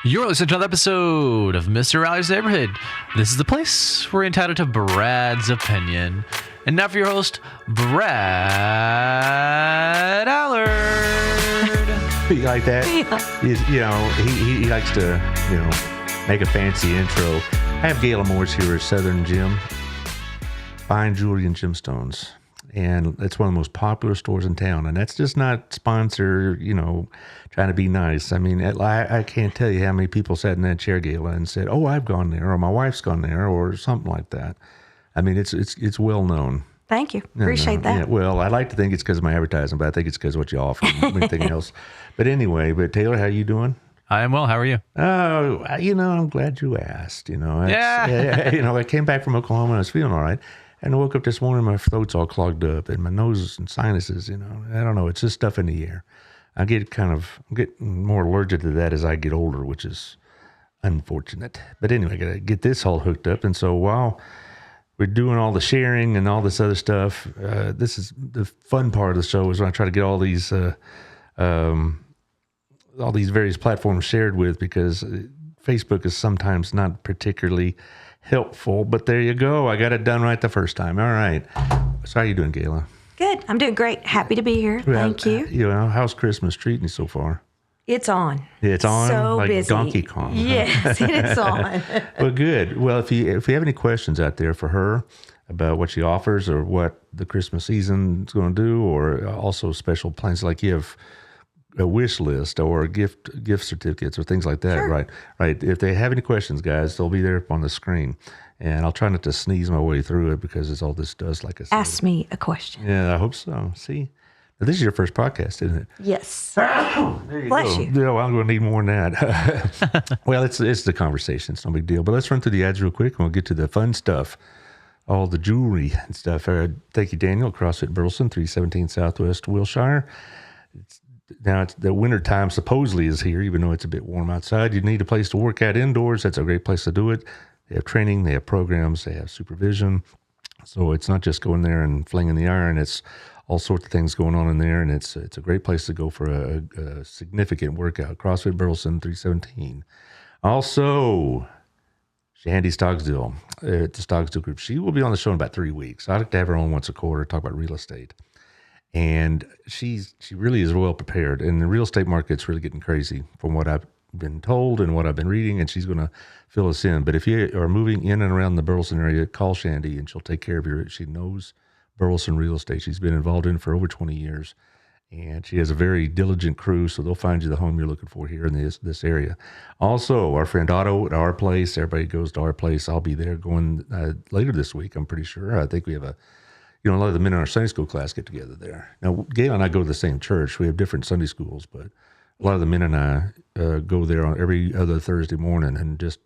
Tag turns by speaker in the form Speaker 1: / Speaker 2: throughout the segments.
Speaker 1: You're listening to another episode of Mr. Allard's Neighborhood. This is the place where you're entitled to Brad's opinion. And now for your host, Brad Allard.
Speaker 2: You like that?
Speaker 3: Yeah.
Speaker 2: He likes to, make a fancy intro. I have Gayla Moore's here at Southern Gem. Fine jewelry and gemstones. And it's one of the most popular stores in town. And that's just not sponsor, trying to be nice. I mean, I can't tell you how many people sat in that chair, Gayla, and said, "Oh, I've gone there," or "My wife's gone there," or something like that. I mean, it's well known.
Speaker 3: Thank you. Appreciate that.
Speaker 2: Yeah, well, I like to think it's because of my advertising, but I think it's because of what you offer and anything else. But anyway, Taylor, how you doing?
Speaker 1: I am well. How are you?
Speaker 2: Oh, I'm glad you asked. I came back from Oklahoma and I was feeling all right. And I woke up this morning, my throat's all clogged up and my nose and sinuses, I don't know. It's just stuff in the air. I get more allergic to that as I get older, which is unfortunate. But anyway, I got to get this all hooked up. And so while we're doing all the sharing and all this other stuff, this is the fun part of the show is when I try to get all these various platforms shared with, because Facebook is sometimes not particularly helpful, but there you go. I got it done right the first time. All right. So how you doing, Gayla?
Speaker 3: Good. I'm doing great. Happy to be here. Thank you.
Speaker 2: How's Christmas treating you so far?
Speaker 3: It's on.
Speaker 2: It's on,
Speaker 3: so
Speaker 2: like
Speaker 3: busy.
Speaker 2: Donkey Kong.
Speaker 3: Yes, it's on.
Speaker 2: Well, good. Well, if you have any questions out there for her about what she offers or what the Christmas season is going to do, or also special plans, like you have a wish list or gift certificates or things like that,
Speaker 3: Sure.
Speaker 2: Right. If they have any questions, guys, they'll be there on the screen. And I'll try not to sneeze my way through it because it's all this does, like I said.
Speaker 3: Ask me a question.
Speaker 2: Yeah, I hope so. See? Now, this is your first podcast, isn't it?
Speaker 3: Yes.
Speaker 2: There you
Speaker 3: Bless
Speaker 2: go.
Speaker 3: you.
Speaker 2: Yeah, well, I'm going to need more than that. Well, it's the conversation. It's no big deal. But let's run through the ads real quick, and we'll get to the fun stuff, all the jewelry and stuff. Thank you, Daniel, CrossFit Burleson, 317 Southwest Wilshire. Now, the winter time supposedly is here, even though it's a bit warm outside. You need a place to work out indoors. That's a great place to do it. They have training, they have programs, they have supervision. So it's not just going there and flinging the iron. It's all sorts of things going on in there, and it's a great place to go for a significant workout. CrossFit Burleson, 317. Also, Shandy Stogsdill at the Stogsdill Group. She will be on the show in about 3 weeks. I like to have her on once a quarter, talk about real estate. And she really is well prepared. And the real estate market's really getting crazy from what I've been told and what I've been reading, and she's going to fill us in. But if you are moving in and around the Burleson area, call Shandy and she'll take care of you. She knows Burleson real estate. She's been involved in it for over 20 years. And she has a very diligent crew, so they'll find you the home you're looking for here in this area. Also, our friend Otto at Our Place. Everybody goes to Our Place. I'll be there going later this week, I'm pretty sure. I think we have a lot of the men in our Sunday school class get together there. Now, Gayla and I go to the same church. We have different Sunday schools, but a lot of the men and I go there on every other Thursday morning and just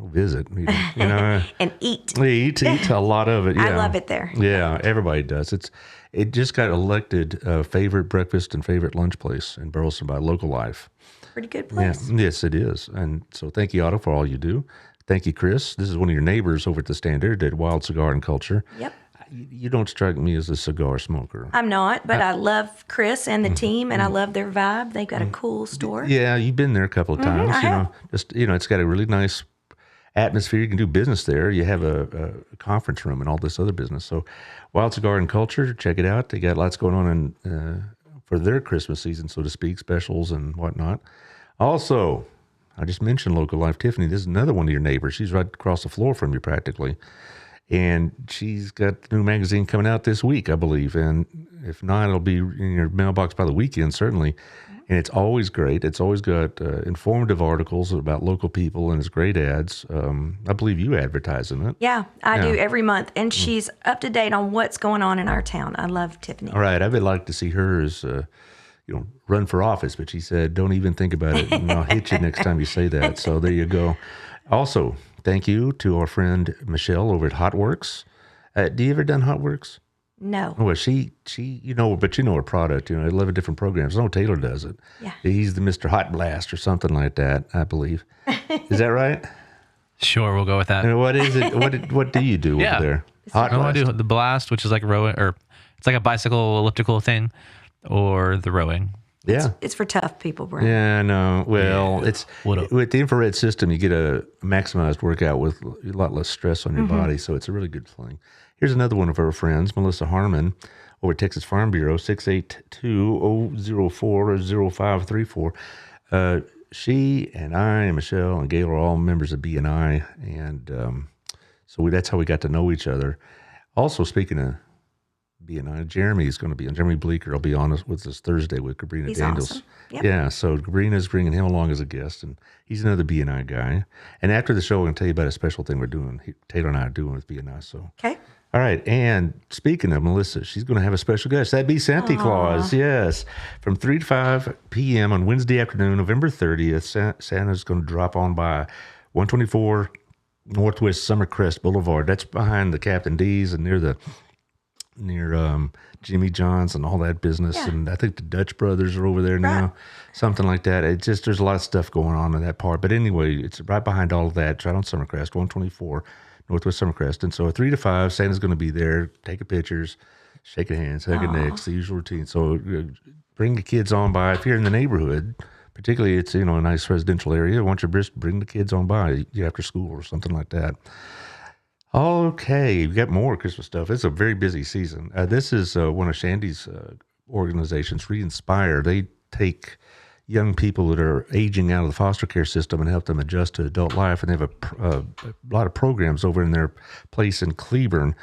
Speaker 2: visit,
Speaker 3: And eat.
Speaker 2: Eat a lot of it. Yeah.
Speaker 3: I love it there.
Speaker 2: Yeah, everybody does. It just got elected favorite breakfast and favorite lunch place in Burleson by Local Life.
Speaker 3: Pretty good place.
Speaker 2: Yeah. Yes, it is. And so thank you, Otto, for all you do. Thank you, Chris. This is one of your neighbors over at the Standard at Wild Cigar and Culture.
Speaker 3: Yep.
Speaker 2: You don't strike me as a cigar smoker.
Speaker 3: I'm not, but I love Chris and the team, and I love their vibe. They've got a cool store.
Speaker 2: Yeah, you've been there a couple of times.
Speaker 3: I have.
Speaker 2: It's got a really nice atmosphere. You can do business there. You have a conference room and all this other business. So Wild Cigar and Culture, check it out. They got lots going on for their Christmas season, so to speak, specials and whatnot. Also, I just mentioned Local Life. Tiffany, this is another one of your neighbors. She's right across the floor from you practically. And she's got the new magazine coming out this week, I believe. And if not, it'll be in your mailbox by the weekend, certainly. And it's always great. It's always got informative articles about local people, and it's great ads. I believe you advertise in it.
Speaker 3: Yeah, I do every month. And she's up to date on what's going on in our town. I love Tiffany.
Speaker 2: All right. I would like to see her as, run for office. But she said, don't even think about it. And I'll hit you next time you say that. So there you go. Also, thank you to our friend Michelle over at Hotworks. Do you ever done Hotworks?
Speaker 3: No.
Speaker 2: Well, she, but you know her product, 11 different programs. I know Taylor does it.
Speaker 3: Yeah.
Speaker 2: He's the Mr. Hot Blast or something like that, I believe. Is that right?
Speaker 1: Sure, we'll go with that.
Speaker 2: And what is it? What do you do over there? Hot
Speaker 1: I
Speaker 2: Blast.
Speaker 1: do the blast, which is like rowing, or it's like a bicycle elliptical thing, or the rowing.
Speaker 2: Yeah.
Speaker 3: It's for tough people, Brent.
Speaker 2: Yeah, no. Well, it's
Speaker 1: What up?
Speaker 2: with the infrared system, you get a maximized workout with a lot less stress on your body, so it's a really good thing. Here's another one of our friends, Melissa Harmon, over at Texas Farm Bureau, 682-004 or 0534. She and I and Michelle and Gayla are all members of BNI, and so that's how we got to know each other. Also, speaking of BNI, Jeremy Bleeker will be on with us Thursday with Gabrina
Speaker 3: He's
Speaker 2: Daniels.
Speaker 3: awesome. Yep.
Speaker 2: Yeah, so Gabrina's bringing him along as a guest, and he's another BNI guy. And after the show, I'm going to tell you about a special thing we're doing. Taylor and I are doing with BNI. So,
Speaker 3: Okay.
Speaker 2: all right. And speaking of Melissa, she's going to have a special guest. That'd be Santa Claus. Yes, from 3 to 5 p.m. on Wednesday afternoon, November 30th. Santa's going to drop on by 124 Northwest Summercrest Boulevard. That's behind the Captain D's and near Jimmy John's and all that business.
Speaker 3: Yeah.
Speaker 2: And I think the Dutch brothers are over there now, something like that. It just, there's a lot of stuff going on in that part. But anyway, it's right behind all of that. It's right on Summercrest, 124 Northwest Summercrest. And so at 3 to 5, Santa's going to be there, taking pictures, shaking hands, hugging necks, the usual routine. So bring the kids on by. If you're in the neighborhood, particularly it's, a nice residential area, why don't you bring the kids on by after school or something like that. Okay, we got more Christmas stuff. It's a very busy season. This is one of Shandy's organizations, Re-Inspire. They take young people that are aging out of the foster care system and help them adjust to adult life. And they have a lot of programs over in their place in Cleburne.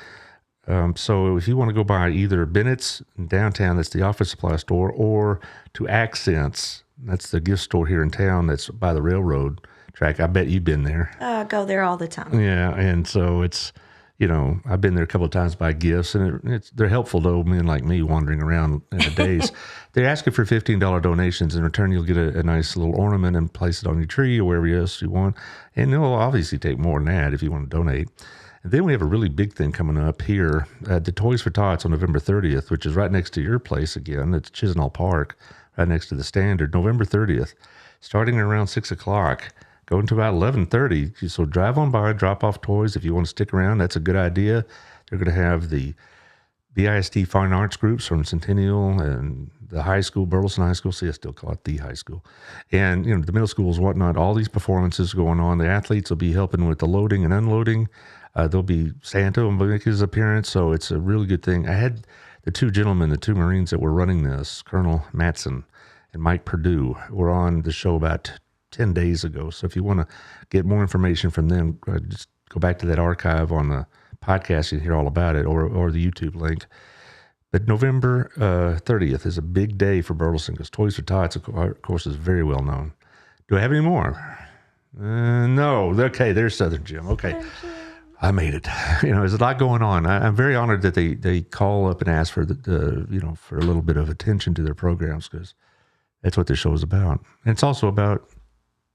Speaker 2: So if you want to go by either Bennett's in downtown, that's the office supply store, or to Accents, that's the gift store here in town that's by the railroad track. I bet you've been there.
Speaker 3: I go there all the time.
Speaker 2: Yeah, and so it's, I've been there a couple of times by gifts, and they're helpful to old men like me wandering around in the days. They're asking for $15 donations. In return, you'll get a nice little ornament and place it on your tree or wherever else you want. And they'll obviously take more than that if you want to donate. And then we have a really big thing coming up here at the Toys for Tots on November 30th, which is right next to your place again. It's Chisenhall Park, right next to the Standard, November 30th, starting around 6 o'clock. Going to about 11:30. So drive on by, drop off toys. If you want to stick around, that's a good idea. They're going to have the BISD Fine Arts groups from Centennial and the high school, Burleson High School. See, I still call it the high school. And, the middle schools, whatnot, all these performances going on. The athletes will be helping with the loading and unloading. There'll be Santa will make his appearance. So it's a really good thing. I had the two Marines that were running this, Colonel Matson and Mike Perdue, were on the show about 10 days ago. So if you want to get more information from them, just go back to that archive on the podcast. You can hear all about it, or the YouTube link. But November 30th is a big day for Burleson because Toys for Tots, of course, is very well known. Do I have any more? No. Okay, there's Southern Jim. Okay. I made it. There's a lot going on. I'm very honored that they call up and ask for for a little bit of attention to their programs, because that's what this show is about. And it's also about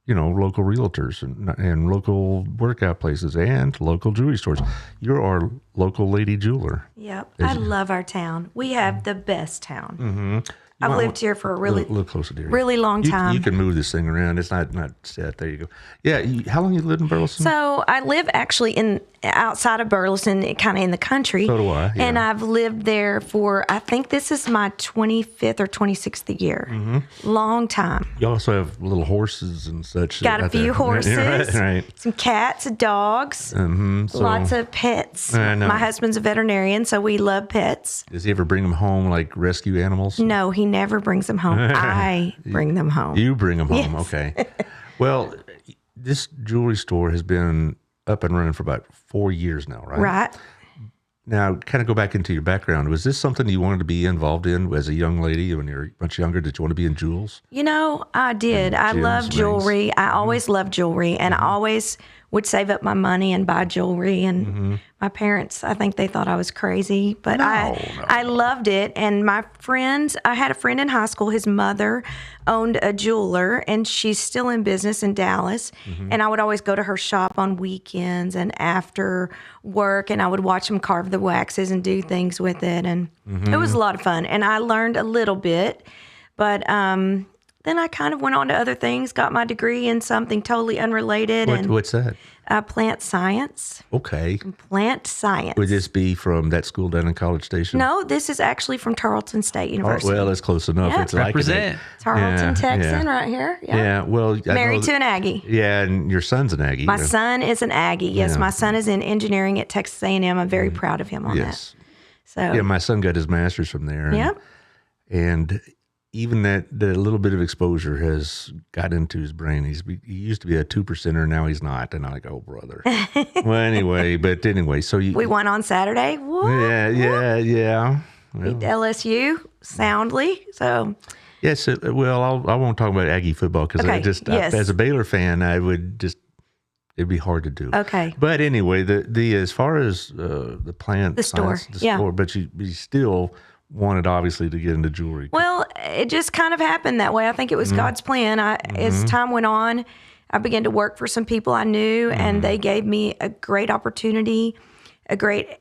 Speaker 2: local realtors and local workout places and local jewelry stores. You're our local lady jeweler.
Speaker 3: Yep. I love our town. We have the best town. Mm-hmm. I've lived here for a
Speaker 2: little closer, dear.
Speaker 3: really long time.
Speaker 2: You can move this thing around. It's not set. There you go. Yeah. How long you lived in Burleson?
Speaker 3: So I live actually outside of Burleson, kind of in the country.
Speaker 2: So do I. Yeah.
Speaker 3: And I've lived there for, I think this is my 25th or 26th year. Mm-hmm. Long time.
Speaker 2: You also have little horses and such.
Speaker 3: Got a few horses.
Speaker 2: Right.
Speaker 3: Some cats, dogs, lots of pets.
Speaker 2: I know.
Speaker 3: My husband's a veterinarian, so we love pets.
Speaker 2: Does he ever bring them home like rescue animals?
Speaker 3: No, he never brings them home. I bring them home.
Speaker 2: You bring them home.
Speaker 3: Yes.
Speaker 2: Okay. Well, this jewelry store has been up and running for about 4 years now, right?
Speaker 3: Right.
Speaker 2: Now, kind of go back into your background. Was this something you wanted to be involved in as a young lady when you were much younger? Did you want to be in jewels?
Speaker 3: I did. I love jewelry. Rings. I always loved jewelry, and I always would save up my money and buy jewelry. And my parents, I think they thought I was crazy, but I loved it. And my friends, I had a friend in high school. His mother owned a jeweler, and she's still in business in Dallas. And I would always go to her shop on weekends and after work, and I would watch them carve the waxes and do things with it. And it was a lot of fun. And I learned a little bit, but then I kind of went on to other things, got my degree in something totally unrelated.
Speaker 2: What's that?
Speaker 3: Plant science.
Speaker 2: Okay.
Speaker 3: Plant science.
Speaker 2: Would this be from that school down in College Station?
Speaker 3: No, this is actually from Tarleton State University.
Speaker 2: Oh, well, that's close enough.
Speaker 3: Yeah.
Speaker 2: It's like
Speaker 1: Represent.
Speaker 3: Tarleton, Texan, right here. Yeah.
Speaker 2: Yeah. Well,
Speaker 3: Married to an Aggie.
Speaker 2: Yeah, and your son's an Aggie.
Speaker 3: My son is an Aggie. Yes, my son is in engineering at Texas A&M. I'm very proud of him on that. So
Speaker 2: Yeah, my son got his master's from there.
Speaker 3: Yep.
Speaker 2: And even the little bit of exposure has got into his brain. He used to be a 2%er, now he's not. And I'm like, oh, brother. Well, anyway, so
Speaker 3: we won on Saturday. Whoop,
Speaker 2: yeah. Well,
Speaker 3: beat LSU soundly. So
Speaker 2: yes, well, I won't talk about Aggie football because as a Baylor fan, it'd be hard to do.
Speaker 3: Okay.
Speaker 2: But anyway, the as far as the plant,
Speaker 3: the store,
Speaker 2: store, but you still wanted obviously to get into jewelry.
Speaker 3: Well, it just kind of happened that way. I think it was God's plan. As time went on, I began to work for some people I knew, and they gave me a great opportunity, a great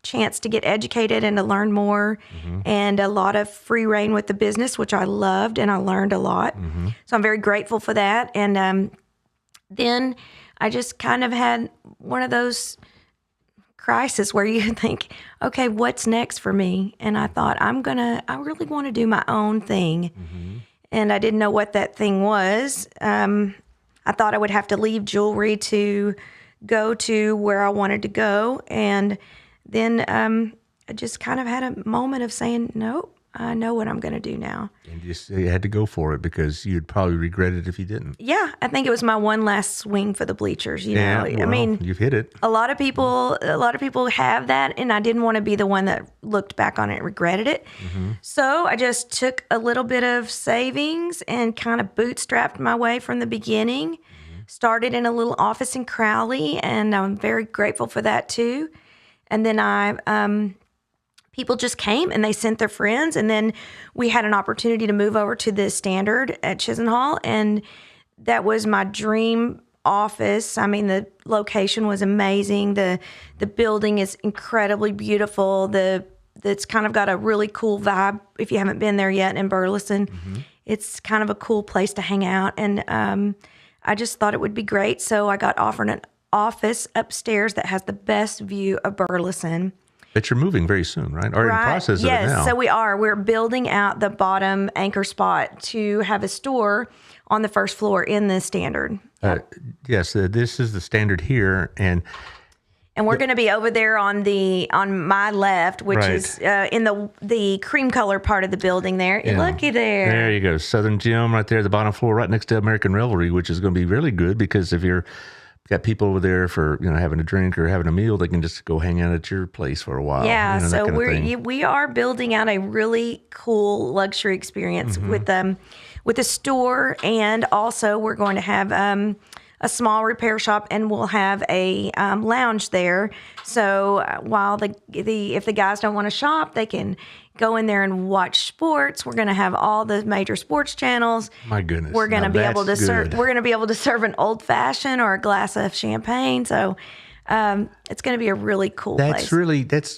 Speaker 3: chance to get educated and to learn more, and a lot of free reign with the business, which I loved, and I learned a lot. So I'm very grateful for that. And then I just kind of had one of those crisis where you think, okay, what's next for me? And I thought, I really want to do my own thing. And I didn't know what that thing was. I thought I would have to leave jewelry to go to where I wanted to go. And then I just kind of had a moment of saying, nope, I know what I'm going to do now.
Speaker 2: And you had to go for it because you'd probably regret it if you didn't.
Speaker 3: Yeah, I think it was my one last swing for the bleachers. You know,
Speaker 2: well,
Speaker 3: I mean,
Speaker 2: you've hit it.
Speaker 3: A lot of people have that, and I didn't want to be the one that looked back on it and regretted it. So I just took a little bit of savings and kind of bootstrapped my way from the beginning. Started in a little office in Crowley, and I'm very grateful for that too. And then people just came and they sent their friends. And then we had an opportunity to move over to the Standard at Chisenhall. And that was my dream office. I mean, the location was amazing. The building is incredibly beautiful. It's kind of got a really cool vibe. If you haven't been there yet in Burleson, it's kind of a cool place to hang out. And I just thought it would be great. So I got offered an office upstairs that has the best view of Burleson.
Speaker 2: But you're moving very soon, right? Or in the process of it now.
Speaker 3: Yes, so we are. We're building out the bottom anchor spot to have a store on the first floor in the Standard.
Speaker 2: Yes, this is the Standard here, and
Speaker 3: we're going to be over there on my left, which is in the cream color part of the building there. Yeah. Looky there.
Speaker 2: There you go. Southern Gym right there, the bottom floor, right next to American Revelry, which is going to be really good because if you're got people over there for having a drink or having a meal, they can just go hang out at your place for a while.
Speaker 3: Yeah, so we are building out a really cool luxury experience with a store, and also we're going to have a small repair shop, and we'll have a lounge there. So while if the guys don't want to shop, they can go in there and watch sports. We're going to have all the major sports channels.
Speaker 2: My goodness.
Speaker 3: We're going to be able to serve. We're going to be able to serve an old fashioned or a glass of champagne. So it's going to be a really cool place.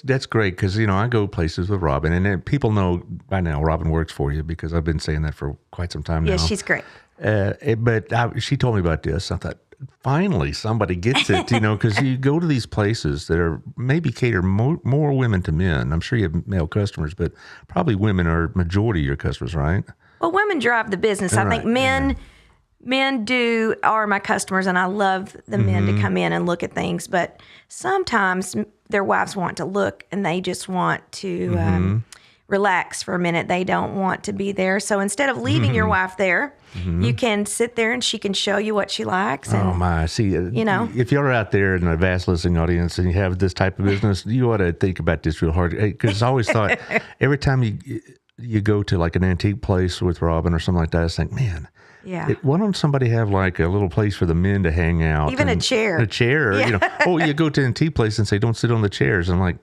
Speaker 2: That's great because I go places with Robin, and then people know by now Robin works for you because I've been saying that for quite some time now.
Speaker 3: Yeah, she's great.
Speaker 2: But she told me about this. I thought, finally, somebody gets it, because you go to these places that are maybe cater more women to men. I'm sure you have male customers, but probably women are majority of your customers, right?
Speaker 3: Well, women drive the business. I think men are my customers, and I love the men to come in and look at things. But sometimes their wives want to look, and they just want to relax for a minute. They don't want to be there. So instead of leaving your wife there, you can sit there and she can show you what she likes. And,
Speaker 2: oh my! See, if you're out there in a vast listening audience and you have this type of business, you ought to think about this real hard. Because I always thought every time you go to like an antique place with Robin or something like that, I think, man.
Speaker 3: Yeah.
Speaker 2: Why don't somebody have like a little place for the men to hang out?
Speaker 3: Even a chair.
Speaker 2: A chair.
Speaker 3: Yeah.
Speaker 2: You go to an antique place and say, don't sit on the chairs. I'm like,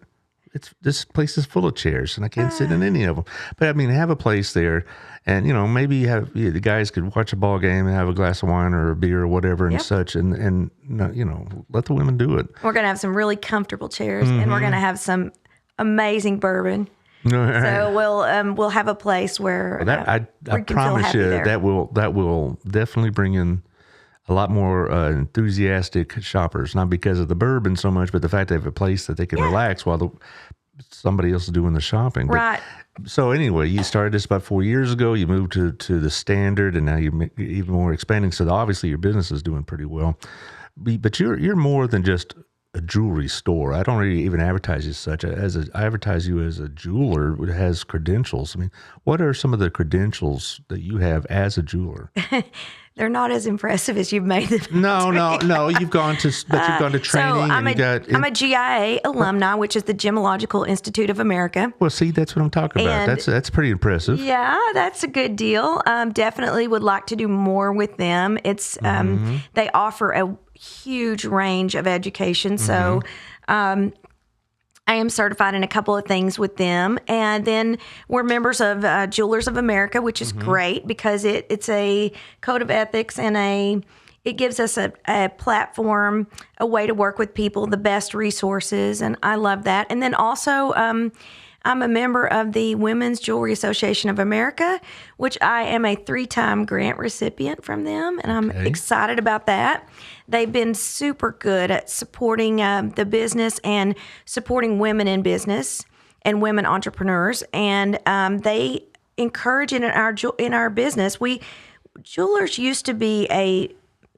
Speaker 2: this place is full of chairs and I can't sit in any of them. But I mean, have a place there and, maybe the guys could watch a ball game and have a glass of wine or a beer or whatever and such and let the women do it.
Speaker 3: We're going to have some really comfortable chairs and we're going to have some amazing bourbon. So we'll have a place where
Speaker 2: I promise you
Speaker 3: there.
Speaker 2: that will definitely bring in a lot more enthusiastic shoppers. Not because of the bourbon so much, but the fact they have a place that they can relax while somebody else is doing the shopping.
Speaker 3: Right.
Speaker 2: So anyway, you started this about 4 years ago. You moved to the Standard, and now you're even more expanding. So obviously your business is doing pretty well. But you're more than just a jewelry store. I don't really even advertise you as such. I advertise you as a jeweler who has credentials. I mean, what are some of the credentials that you have as a jeweler?
Speaker 3: They're not as impressive as you've made them.
Speaker 2: No. You've gone to training.
Speaker 3: So I'm
Speaker 2: and
Speaker 3: a GIA alumni, which is the Gemological Institute of America.
Speaker 2: Well, see, that's what I'm talking about.
Speaker 3: And
Speaker 2: that's pretty impressive.
Speaker 3: Yeah, that's a good deal. Definitely would like to do more with them. It's they offer a huge range of education. So I am certified in a couple of things with them. And then we're members of Jewelers of America, which is great because it's a code of ethics and it gives us a platform, a way to work with people, the best resources. And I love that. And then also, I'm a member of the Women's Jewelry Association of America, which I am a 3-time grant recipient from them, and I'm excited about that. They've been super good at supporting the business and supporting women in business and women entrepreneurs, and they encourage it in our business. Jewelers used to be a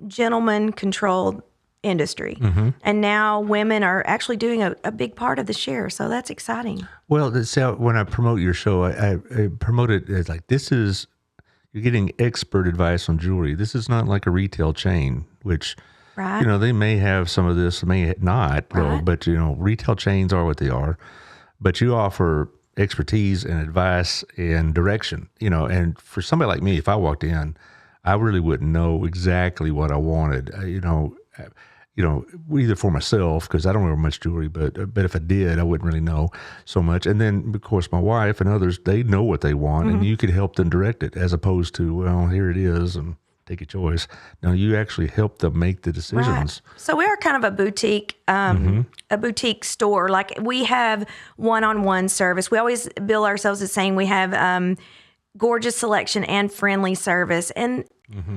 Speaker 3: gentleman-controlled industry, and now women are actually doing a big part of the share, so that's exciting.
Speaker 2: Well, when I promote your show, I promote it as like, you're getting expert advice on jewelry. This is not like a retail chain, which they may have some of this, may not, though, but retail chains are what they are. But you offer expertise and advice and direction, and for somebody like me, if I walked in, I really wouldn't know exactly what I wanted, either for myself, because I don't wear much jewelry, but if I did, I wouldn't really know so much. And then, of course, my wife and others, they know what they want, and you could help them direct it, as opposed to, well, here it is, and take your choice. No, you actually help them make the decisions.
Speaker 3: Right. So we are kind of a boutique store. Like, we have one-on-one service. We always bill ourselves as saying we have gorgeous selection and friendly service. And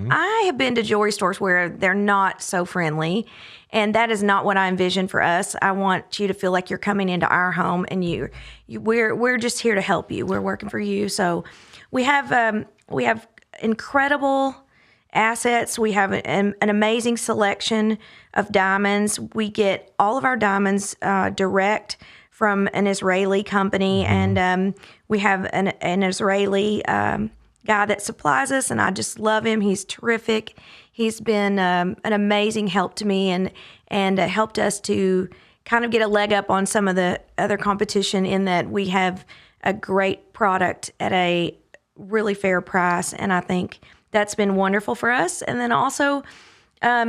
Speaker 3: I have been to jewelry stores where they're not so friendly, and that is not what I envision for us. I want you to feel like you're coming into our home, and we're just here to help you. We're working for you. So we have incredible assets. We have an amazing selection of diamonds. We get all of our diamonds direct from an Israeli company, and we have an Israeli guy that supplies us, and I just love him. He's terrific. He's been an amazing help to me, and helped us to kind of get a leg up on some of the other competition, in that we have a great product at a really fair price, and I think that's been wonderful for us. And then also, I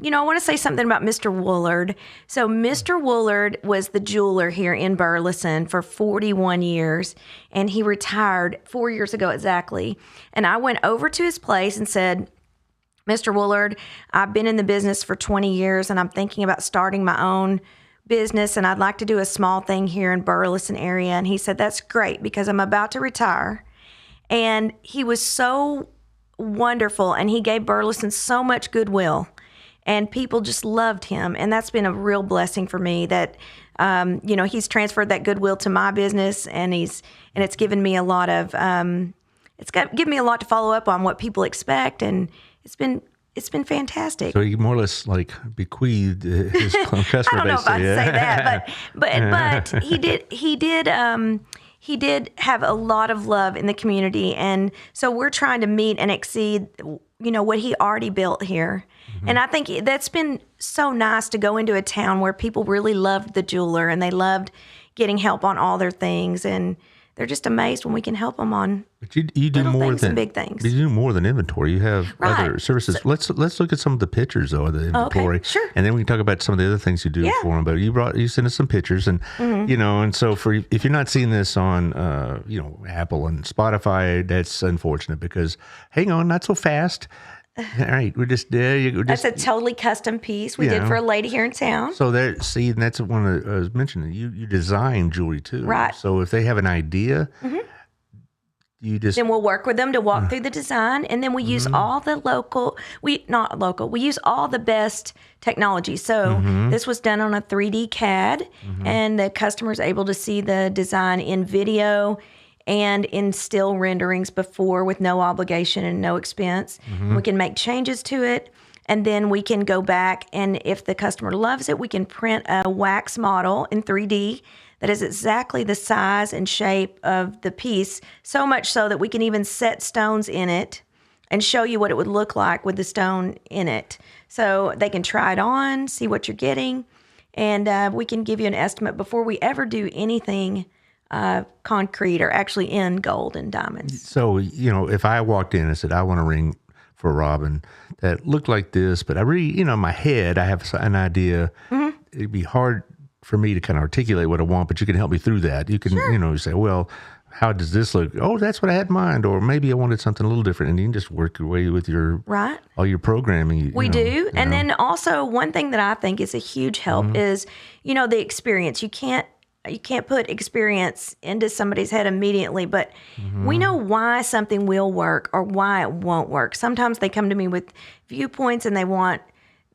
Speaker 3: want to say something about Mr. Woolard. So Mr. Woolard was the jeweler here in Burleson for 41 years, and he retired 4 years ago exactly. And I went over to his place and said, Mr. Woolard, I've been in the business for 20 years, and I'm thinking about starting my own business, and I'd like to do a small thing here in Burleson area. And he said, that's great, because I'm about to retire. And he was so wonderful, and he gave Burleson so much goodwill. And people just loved him, and that's been a real blessing for me. That he's transferred that goodwill to my business, and it's given me a lot of given me a lot to follow up on what people expect, and it's been fantastic.
Speaker 2: So he more or less like bequeathed his customer base.
Speaker 3: I don't know if I'd say that, but he did have a lot of love in the community, and so we're trying to meet and exceed what he already built here. And I think that's been so nice to go into a town where people really loved the jeweler, and they loved getting help on all their things, and they're just amazed when we can help them on. But you do more than big things.
Speaker 2: You do more than inventory. You have other services. So, let's look at some of the pictures though of the inventory,
Speaker 3: sure.
Speaker 2: And then we can talk about some of the other things you do for them. But you sent us some pictures, and and so if you're not seeing this on Apple and Spotify, that's unfortunate, because hang on, not so fast. All right, we're just there.
Speaker 3: That's a totally custom piece we did for a lady here in town.
Speaker 2: So there, see, and that's one I was mentioning. You design jewelry too,
Speaker 3: right?
Speaker 2: So if they have an idea,
Speaker 3: then we'll work with them to walk through the design, and then we use all the we use all the best technology. So this was done on a 3D CAD, and the customer is able to see the design in video and in still renderings before, with no obligation and no expense. We can make changes to it, and then we can go back, and if the customer loves it, we can print a wax model in 3D that is exactly the size and shape of the piece, so much so that we can even set stones in it and show you what it would look like with the stone in it. So they can try it on, see what you're getting, and we can give you an estimate before we ever do anything concrete or actually in gold and diamonds.
Speaker 2: So, if I walked in and said, I want a ring for Robin that looked like this, but I really, in my head, I have an idea. It'd be hard for me to kind of articulate what I want, but you can help me through that. You can, say, well, how does this look? Oh, that's what I had in mind. Or maybe I wanted something a little different. And you can just work your way with all your programming.
Speaker 3: We do. And then also one thing that I think is a huge help is, the experience. You can't put experience into somebody's head immediately, but we know why something will work or why it won't work. Sometimes they come to me with viewpoints and they want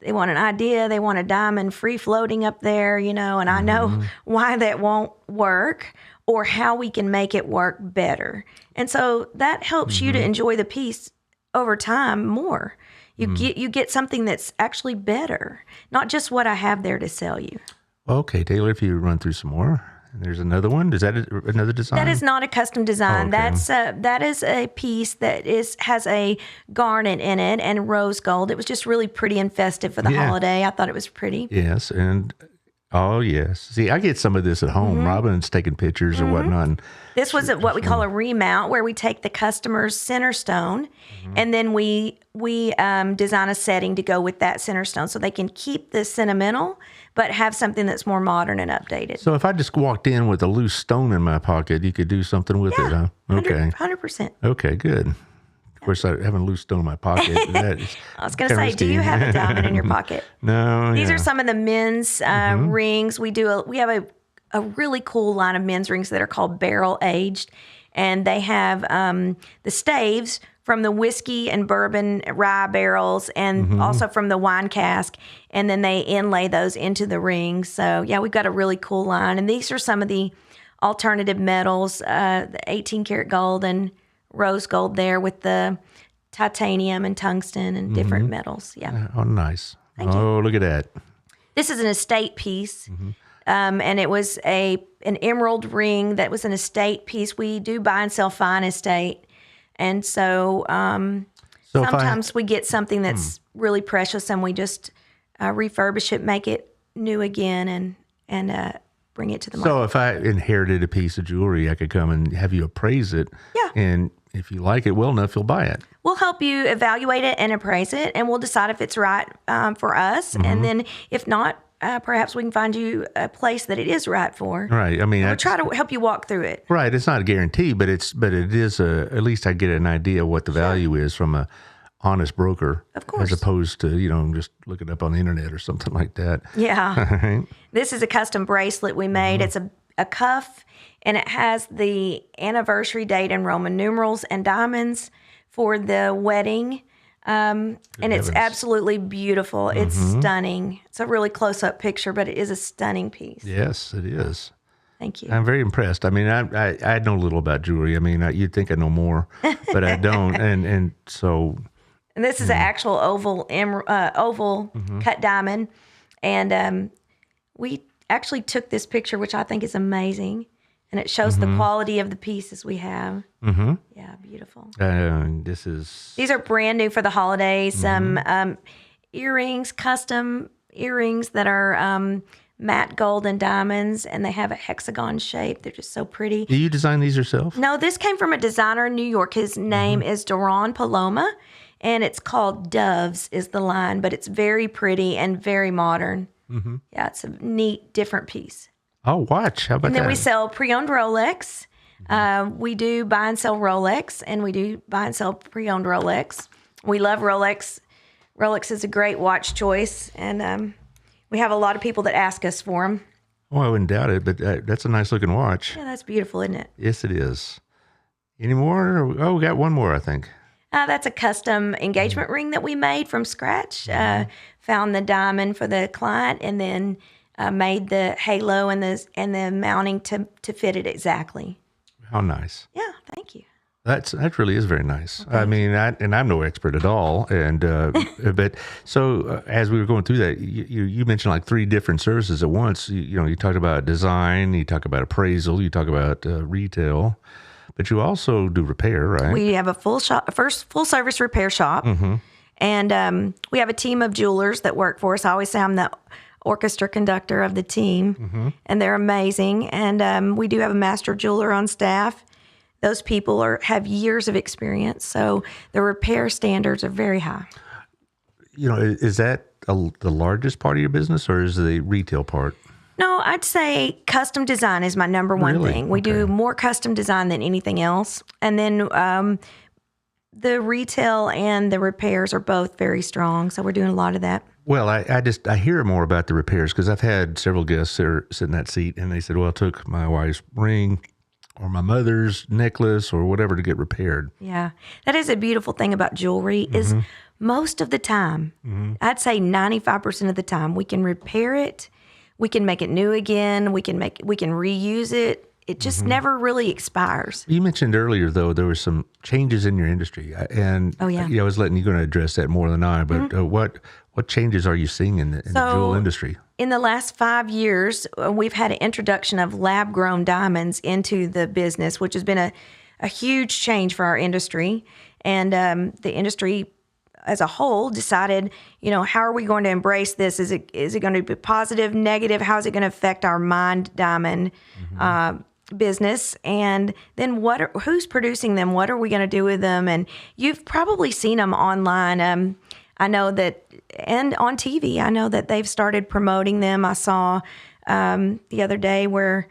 Speaker 3: an idea, they want a diamond free floating up there, and I know why that won't work or how we can make it work better. And so that helps you to enjoy the piece over time more. You get something that's actually better, not just what I have there to sell you.
Speaker 2: Okay, Taylor, if you run through some more. There's another one. Is that another design?
Speaker 3: That is not a custom design.
Speaker 2: Oh, okay.
Speaker 3: That is a piece that has a garnet in it and rose gold. It was just really pretty and festive for the holiday. I thought it was pretty.
Speaker 2: Yes, and yes. See, I get some of this at home. Robin's taking pictures or whatnot. And
Speaker 3: this was what we call a remount, where we take the customer's center stone, and then we design a setting to go with that center stone, so they can keep the sentimental, but have something that's more modern and updated.
Speaker 2: So if I just walked in with a loose stone in my pocket, you could do something with it, huh? Okay.
Speaker 3: 100%.
Speaker 2: Okay, good. Of course, I have a loose stone in my pocket.
Speaker 3: I was going to say, do you have a diamond in your pocket?
Speaker 2: No.
Speaker 3: These are some of the men's rings. We have a really cool line of men's rings that are called barrel aged, and they have the staves from the whiskey and bourbon rye barrels, and also from the wine cask, and then they inlay those into the rings. So we've got a really cool line, and these are some of the alternative metals, the 18 karat gold and rose gold there with the titanium and tungsten and different metals. Yeah.
Speaker 2: Oh, nice.
Speaker 3: Thank you.
Speaker 2: Look at that.
Speaker 3: This is an estate piece. And it was an emerald ring that was an estate piece. We do buy and sell fine estate. And so, sometimes we get something that's really precious and we just refurbish it, make it new again, and bring it to the market.
Speaker 2: So if I inherited a piece of jewelry, I could come and have you appraise it.
Speaker 3: Yeah.
Speaker 2: And if you like it well enough, you'll buy it.
Speaker 3: We'll help you evaluate it and appraise it, and we'll decide if it's right for us. And then if not, perhaps we can find you a place that it is right for.
Speaker 2: Right. I mean,
Speaker 3: we'll try to help you walk through it.
Speaker 2: Right. It's not a guarantee, but it is at least I get an idea of what the value is from a honest broker.
Speaker 3: Of course.
Speaker 2: As opposed to, just look it up on the internet or something like that.
Speaker 3: Yeah.
Speaker 2: Right.
Speaker 3: This is a custom bracelet we made. It's a cuff, and it has the anniversary date in Roman numerals and diamonds for the wedding. And it's absolutely beautiful. It's stunning. It's a really close-up picture, but it is a stunning piece.
Speaker 2: Yes, it is.
Speaker 3: Thank you.
Speaker 2: I'm very impressed. I mean, I know a little about jewelry. I mean, you'd think I know more, but I don't. And so...
Speaker 3: And this is an actual oval cut diamond. And we actually took this picture, which I think is amazing. And it shows the quality of the pieces we have. Yeah, beautiful.
Speaker 2: These
Speaker 3: are brand new for the holidays. Some earrings, custom earrings that are matte gold and diamonds, and they have a hexagon shape. They're just so pretty.
Speaker 2: Do you design these yourself?
Speaker 3: No, this came from a designer in New York. His name is Duran Paloma, and it's called Doves is the line, but it's very pretty and very modern. Yeah, it's a neat, different piece.
Speaker 2: Oh, watch. How about that?
Speaker 3: And then we sell pre-owned Rolex. We do buy and sell Rolex, and we do buy and sell pre-owned Rolex. We love Rolex. Rolex is a great watch choice, and we have a lot of people that ask us for them.
Speaker 2: Oh, I wouldn't doubt it, but that's a nice looking watch.
Speaker 3: Yeah, that's beautiful, isn't it?
Speaker 2: Yes, it is. Any more? Oh, we got one more, I think.
Speaker 3: That's a custom engagement ring that we made from scratch. Found the diamond for the client, and then made the halo and the mounting to fit it exactly.
Speaker 2: How nice.
Speaker 3: Yeah, thank you.
Speaker 2: That really is very nice. I mean, I'm no expert at all, and but so as we were going through that, you mentioned like 3 different services at once. You talked about design, you talk about appraisal, you talk about retail, but you also do repair, right?
Speaker 3: We have a full service repair shop, and we have a team of jewelers that work for us. I always say I'm the orchestra conductor of the team, and they're amazing. And we do have a master jeweler on staff. Those people have years of experience, so the repair standards are very high.
Speaker 2: Is that the largest part of your business, or is the retail part?
Speaker 3: No, I'd say custom design is my number one thing. We do more custom design than anything else. And then the retail and the repairs are both very strong, so we're doing a lot of that.
Speaker 2: Well, I hear more about the repairs because I've had several guests that sit in that seat, and they said, well, I took my wife's ring or my mother's necklace or whatever to get repaired.
Speaker 3: Yeah. That is a beautiful thing about jewelry is most of the time, I'd say 95% of the time, we can repair it, we can make it new again, we can reuse it. It just never really expires.
Speaker 2: You mentioned earlier, though, there were some changes in your industry. And I was letting you going to address that more than I, but what changes are you seeing in the jewel industry?
Speaker 3: In the last 5 years, we've had an introduction of lab-grown diamonds into the business, which has been a huge change for our industry. And the industry as a whole decided, how are we going to embrace this? Is it going to be positive, negative? How is it going to affect our mined diamond business? And then who's producing them? What are we going to do with them? And you've probably seen them online. I know that, and on TV, I know that they've started promoting them. I saw the other day where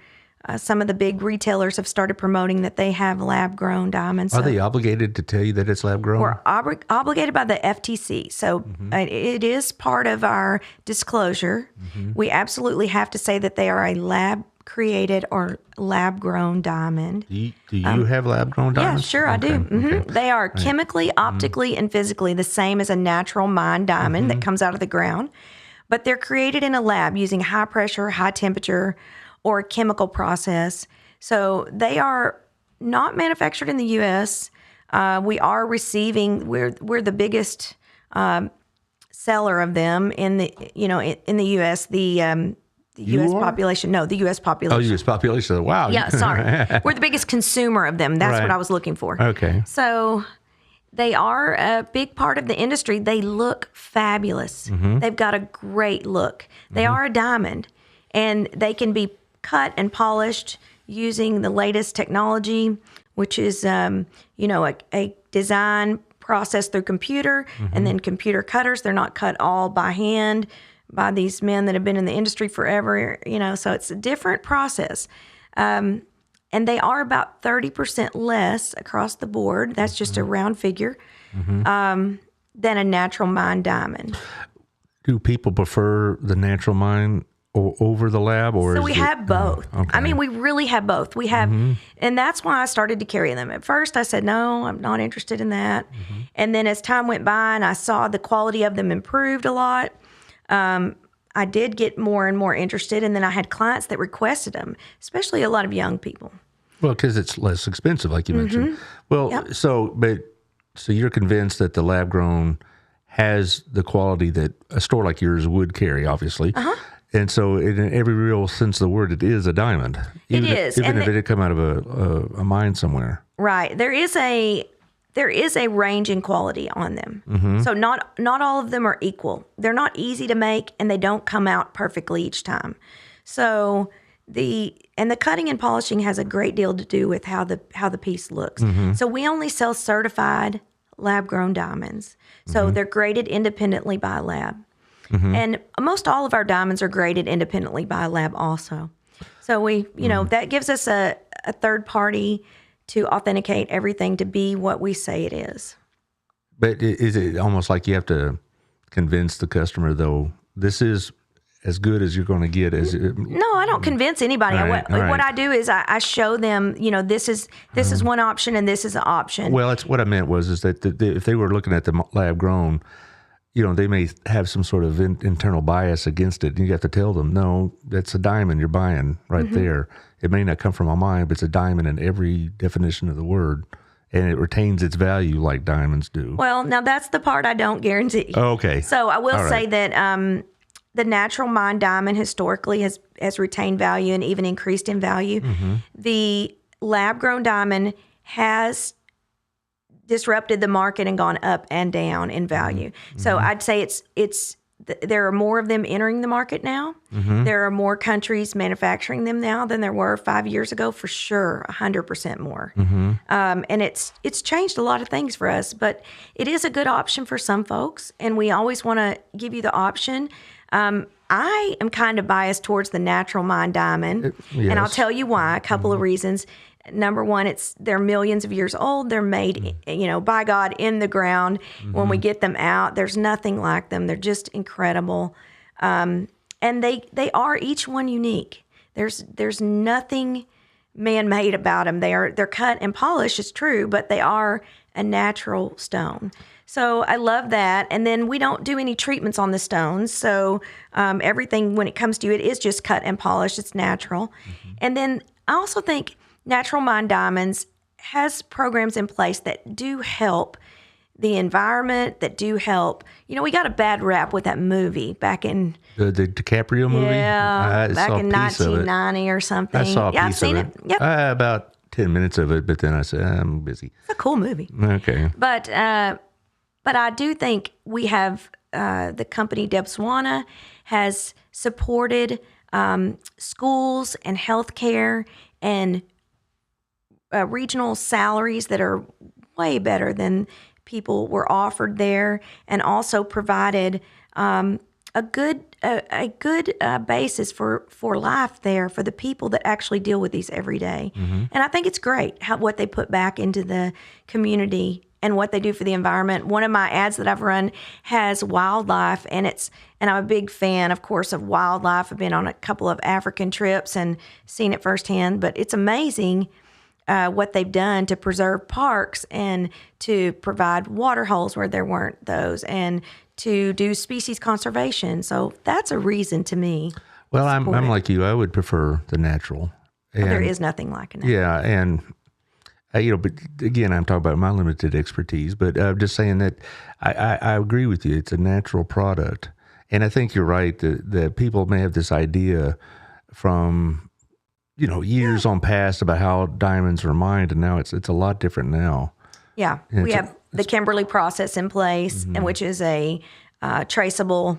Speaker 3: some of the big retailers have started promoting that they have lab-grown diamonds.
Speaker 2: Are they obligated to tell you that it's lab-grown?
Speaker 3: We're obligated by the FTC, so it is part of our disclosure. We absolutely have to say that they are a lab-created or lab-grown diamond.
Speaker 2: Do you have lab-grown diamonds?
Speaker 3: Yeah, sure, I do. Okay. They are chemically, optically, and physically the same as a natural mined diamond that comes out of the ground, but they're created in a lab using high pressure, high temperature, or a chemical process. So they are not manufactured in the U.S. We are receiving. We're the biggest seller of them in the in the U.S. The U.S. population. No, the U.S. population.
Speaker 2: Oh, U.S. population. Wow.
Speaker 3: Yeah, sorry. We're the biggest consumer of them. That's what I was looking for.
Speaker 2: Okay.
Speaker 3: So they are a big part of the industry. They look fabulous. They've got a great look. They are a diamond, and they can be cut and polished using the latest technology, which is, a design process through computer and then computer cutters. They're not cut all by hand by these men that have been in the industry forever, so it's a different process. And they are about 30% less across the board. That's just a round figure than a natural mined diamond.
Speaker 2: Do people prefer the natural mine over the lab, or
Speaker 3: so we have both? Okay. I mean, we really have both. We have, and that's why I started to carry them. At first, I said, no, I'm not interested in that. And then as time went by and I saw the quality of them improved a lot, I did get more and more interested. And then I had clients that requested them, especially a lot of young people.
Speaker 2: Well, because it's less expensive, like you mentioned. Well, so you're convinced that the lab grown has the quality that a store like yours would carry, obviously. And so, in every real sense of the word, it is a diamond. Even if it did come out of a mine somewhere. Right.
Speaker 3: There is a range in quality on them. So not all of them are equal. They're not easy to make, and they don't come out perfectly each time. So the cutting and polishing has a great deal to do with how the piece looks. So we only sell certified lab-grown diamonds. So they're graded independently by a lab. And most all of our diamonds are graded independently by a lab also. So we, that gives us a third party to authenticate everything to be what we say it is.
Speaker 2: But is it almost like you have to convince the customer, though, this is as good as you're going to get?
Speaker 3: No, I don't convince anybody.
Speaker 2: All right.
Speaker 3: What I do is I show them, this is one option and this is an option.
Speaker 2: Well, that's what I meant is that if they were looking at the lab grown, they may have some sort of internal bias against it. And you have to tell them, no, that's a diamond you're buying right there. It may not come from my mind, but it's a diamond in every definition of the word. And it retains its value like diamonds do.
Speaker 3: Well, now that's the part I don't guarantee.
Speaker 2: Oh, okay.
Speaker 3: So I will say that the natural mined diamond historically has retained value and even increased in value. The lab-grown diamond has disrupted the market and gone up and down in value. So I'd say there are more of them entering the market now. There are more countries manufacturing them now than there were 5 years ago, for sure, 100% more. And it's changed a lot of things for us, but it is a good option for some folks, and we always want to give you the option. I am kind of biased towards the natural mined diamond, and I'll tell you why. A couple of reasons. Number one, they're millions of years old. They're made, by God in the ground. When we get them out, there's nothing like them. They're just incredible, and they are each one unique. There's nothing man-made about them. They're cut and polished, it's true, but they are a natural stone. So I love that. And then we don't do any treatments on the stones. So everything, when it comes to it, is just cut and polished. It's natural. And then I also think Natural Mined Diamonds has programs in place that do help the environment, that do help. We got a bad rap with that movie back in...
Speaker 2: The DiCaprio movie?
Speaker 3: Yeah, back in 1990 or something.
Speaker 2: I saw a piece
Speaker 3: I've seen
Speaker 2: of it.
Speaker 3: Yep.
Speaker 2: About 10 minutes of it, but then I said, I'm busy.
Speaker 3: It's a cool movie.
Speaker 2: Okay.
Speaker 3: But I do think we have the company Debswana has supported schools and healthcare and regional salaries that are way better than people were offered there, and also provided a good basis for life there for the people that actually deal with these every day. And I think it's great what they put back into the community and what they do for the environment. One of my ads that I've run has wildlife, and I'm a big fan, of course, of wildlife. I've been on a couple of African trips and seen it firsthand, but it's amazing what they've done to preserve parks and to provide water holes where there weren't those, and to do species conservation. So that's a reason to me.
Speaker 2: Well, I'm like you. I would prefer the natural.
Speaker 3: And there is nothing like it.
Speaker 2: Yeah, and but again, I'm talking about my limited expertise. But I'm just saying that I agree with you. It's a natural product, and I think you're right that people may have this idea from years on past about how diamonds are mined, and now it's a lot different now.
Speaker 3: Yeah, we have the Kimberley process in place, and which is a traceable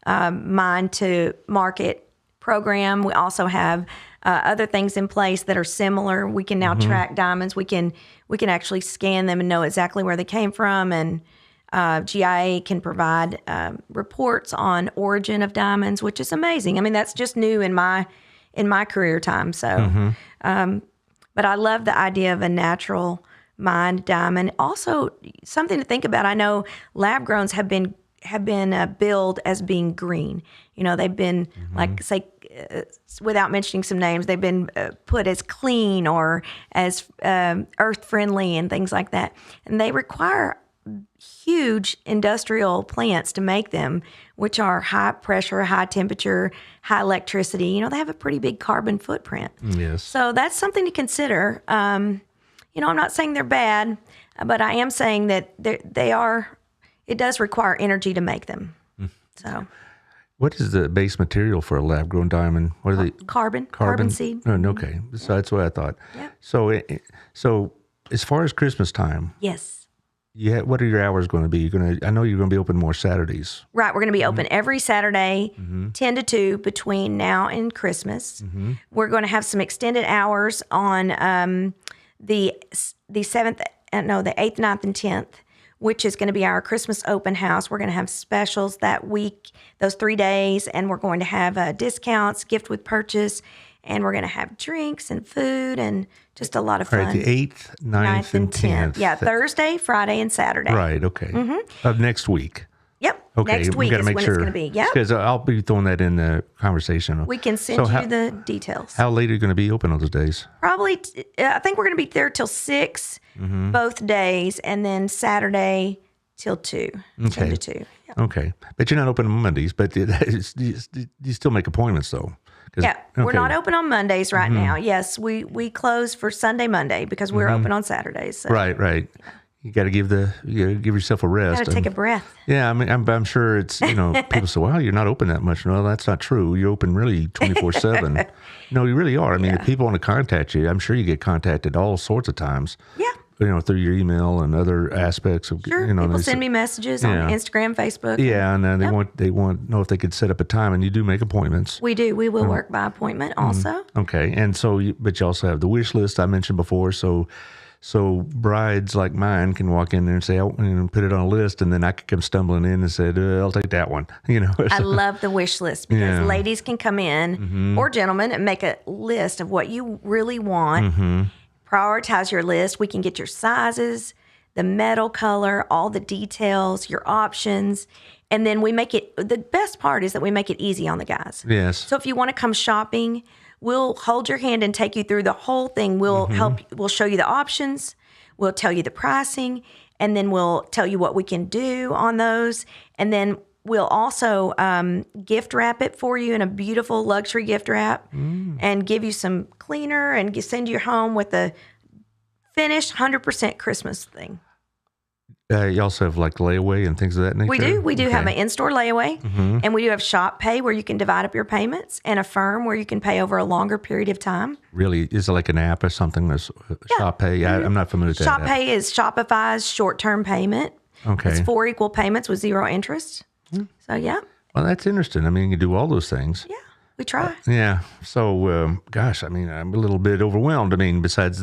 Speaker 3: mine to market program. We also have other things in place that are similar. We can now track diamonds. We can actually scan them and know exactly where they came from, and GIA can provide reports on origin of diamonds, which is amazing. I mean, that's just new in my career time. So, but I love the idea of a natural mined diamond. Also, something to think about. I know lab growns have been billed as being green. They've been without mentioning some names, they've been put as clean or as earth friendly and things like that. And they require huge industrial plants to make them, which are high pressure, high temperature, high electricity. They have a pretty big carbon footprint.
Speaker 2: Yes.
Speaker 3: So that's something to consider. I'm not saying they're bad, but I am saying that they are. It does require energy to make them. So,
Speaker 2: what is the base material for a lab-grown diamond? What are they?
Speaker 3: Carbon seed.
Speaker 2: Oh, okay. So that's what I thought.
Speaker 3: Yeah.
Speaker 2: So as far as Christmas time,
Speaker 3: yes.
Speaker 2: Yeah, what are your hours going to be? I know you're going to be open more Saturdays.
Speaker 3: Right, we're going to be open every Saturday, 10 to 2 between now and Christmas. We're going to have some extended hours on the 8th, 9th, and 10th, which is going to be our Christmas open house. We're going to have specials that week, those 3 days, and we're going to have discounts, gift with purchase, and we're going to have drinks and food and just a lot of fun.
Speaker 2: All right, the 8th, 9th, and 10th.
Speaker 3: Yeah, Thursday, Friday, and Saturday.
Speaker 2: Right, okay. Of next week.
Speaker 3: Yep.
Speaker 2: Okay,
Speaker 3: Next week is when it's going to be. Yep.
Speaker 2: Because I'll be throwing that in the conversation.
Speaker 3: We can send you the details.
Speaker 2: How late are you going to be open on those days?
Speaker 3: Probably, I think we're going to be there till 6 both days, and then Saturday till 2, 10 to 2. Yep.
Speaker 2: Okay. But you're not open on Mondays, but you still make appointments, though.
Speaker 3: Yeah, we're not open on Mondays right now. Yes, we close for Sunday, Monday, because we're open on Saturdays. So.
Speaker 2: Right. You got to give yourself a rest.
Speaker 3: Got to take a breath.
Speaker 2: Yeah, I mean, I'm sure it's, people say, well, you're not open that much. No, that's not true. You're open really 24/7. No, you really are. I mean, if people want to contact you, I'm sure you get contacted all sorts of times.
Speaker 3: Yeah.
Speaker 2: Through your email and other aspects of,
Speaker 3: sure. People send me messages on Instagram, Facebook.
Speaker 2: Yeah, and they want to know if they could set up a time, and you do make appointments.
Speaker 3: We do. We will work by appointment also.
Speaker 2: Okay, and so, but you also have the wish list I mentioned before, so brides like mine can walk in there and say, and put it on a list, and then I could come stumbling in and say, I'll take that one.
Speaker 3: I love the wish list because ladies can come in or gentlemen and make a list of what you really want. Prioritize your list. We can get your sizes, the metal color, all the details, your options. And then the best part is that we make it easy on the guys.
Speaker 2: Yes.
Speaker 3: So if you want to come shopping, we'll hold your hand and take you through the whole thing. We'll we'll show you the options. We'll tell you the pricing, and then we'll tell you what we can do on those. And then we'll also gift wrap it for you in a beautiful luxury gift wrap and give you some cleaner and send you home with a finished 100% Christmas thing.
Speaker 2: You also have like layaway and things of that nature?
Speaker 3: We do. We do have an in-store layaway, and we do have Shop Pay where you can divide up your payments, and Affirm where you can pay over a longer period of time.
Speaker 2: Really? Is it like an app or something? Shop Pay? I'm not familiar with that.
Speaker 3: Shop Pay is Shopify's short-term payment.
Speaker 2: Okay.
Speaker 3: It's 4 equal payments with 0 interest. So, yeah.
Speaker 2: Well, that's interesting. I mean, you can do all those things.
Speaker 3: Yeah, we try.
Speaker 2: Yeah. So, gosh, I mean, I'm a little bit overwhelmed. I mean, besides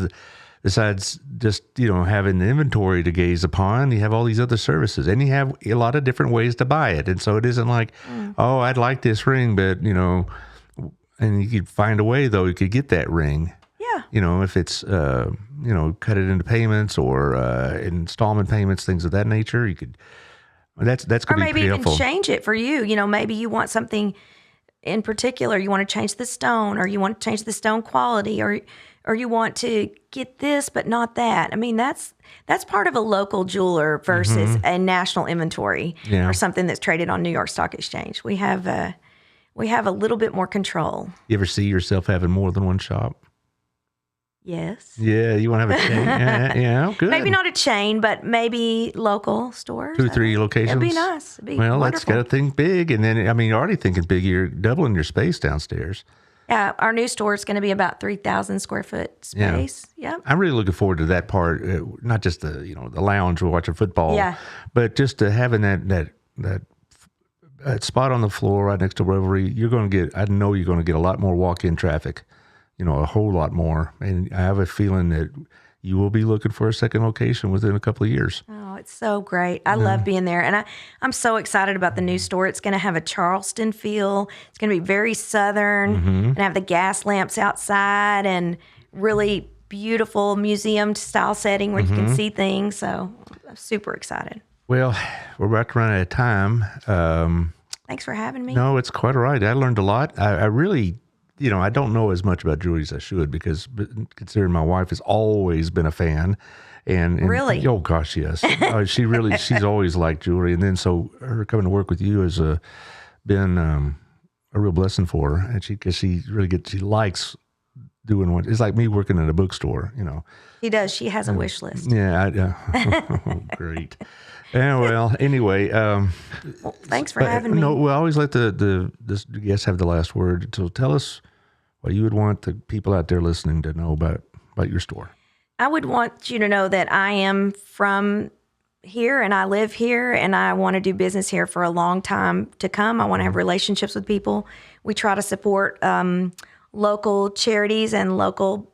Speaker 2: just, having the inventory to gaze upon, you have all these other services, and you have a lot of different ways to buy it. And so it isn't like, oh, I'd like this ring, but, and you could find a way, though, you could get that ring. Yeah. If it's, cut it into payments or installment payments, things of that nature, you could, that's going to be
Speaker 3: maybe
Speaker 2: helpful.
Speaker 3: even change it for you. Maybe you want something in particular. You want to change the stone, or you want to change the stone quality, or you want to get this but not that. I mean, that's part of a local jeweler versus a national inventory or something that's traded on New York Stock Exchange. We have a little bit more control.
Speaker 2: You ever see yourself having more than one shop?
Speaker 3: Yes.
Speaker 2: Yeah, you want to have a chain? Yeah, good.
Speaker 3: Maybe not a chain, but maybe local stores.
Speaker 2: 2 or 3 locations?
Speaker 3: It'd be nice. It'd be
Speaker 2: wonderful.
Speaker 3: That's
Speaker 2: got to think big. And then, you're already thinking big. You're doubling your space downstairs.
Speaker 3: Yeah, our new store is going to be about 3,000 square foot space. Yeah.
Speaker 2: I'm really looking forward to that part. Not just the the lounge we're watching football. Yeah. But just to having that spot on the floor right next to Revelry. I know you're going to get a lot more walk-in traffic. A whole lot more. And I have a feeling that you will be looking for a second location within a couple of years.
Speaker 3: Oh, it's so great. I love being there. And I'm so excited about the new store. It's going to have a Charleston feel. It's going to be very Southern and have the gas lamps outside and really beautiful museum style setting where you can see things. So I'm super excited.
Speaker 2: Well, we're about to run out of time.
Speaker 3: Thanks for having me.
Speaker 2: No, it's quite all right. I learned a lot. I really... I don't know as much about jewelry as I should because considering my wife has always been a fan. And
Speaker 3: really?
Speaker 2: Oh, gosh, yes. She's always liked jewelry. And then so her coming to work with you has been a real blessing for her. And she likes doing what, it's like me working in a bookstore,
Speaker 3: She does. She has a wish list.
Speaker 2: Yeah. Great. Yeah, well, anyway.
Speaker 3: Well, thanks for having me.
Speaker 2: No, we always let the guests have the last word. So tell us what you would want the people out there listening to know about your store.
Speaker 3: I would want you to know that I am from here and I live here and I want to do business here for a long time to come. I want to have relationships with people. We try to support local charities and local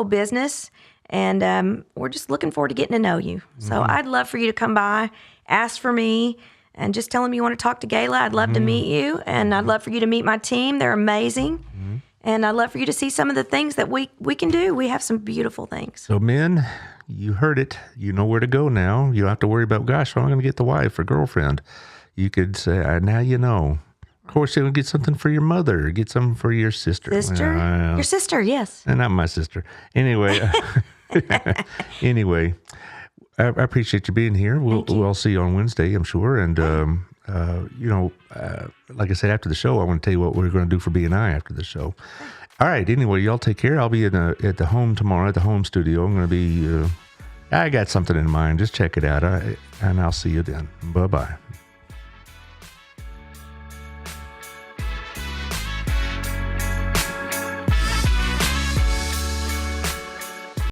Speaker 3: business. And we're just looking forward to getting to know you. So I'd love for you to come by, ask for me, and just tell them you want to talk to Gayla. I'd love to meet you, and I'd love for you to meet my team. They're amazing. And I'd love for you to see some of the things that we can do. We have some beautiful things.
Speaker 2: So, men, you heard it. You know where to go now. You don't have to worry about, gosh, I'm going to get the wife or girlfriend. You could say, now you know. Of course, you'll get something for your mother. Get something for your sister.
Speaker 3: Your sister, yes.
Speaker 2: Not my sister. Anyway, I appreciate you being here. We'll see you on Wednesday, I'm sure. And, like I said, after the show, I want to tell you what we're going to do for B&I after the show. All right. Anyway, y'all take care. I'll be at the home tomorrow, at the home studio. I'm going to be, I got something in mind. Just check it out. And I'll see you then. Bye-bye.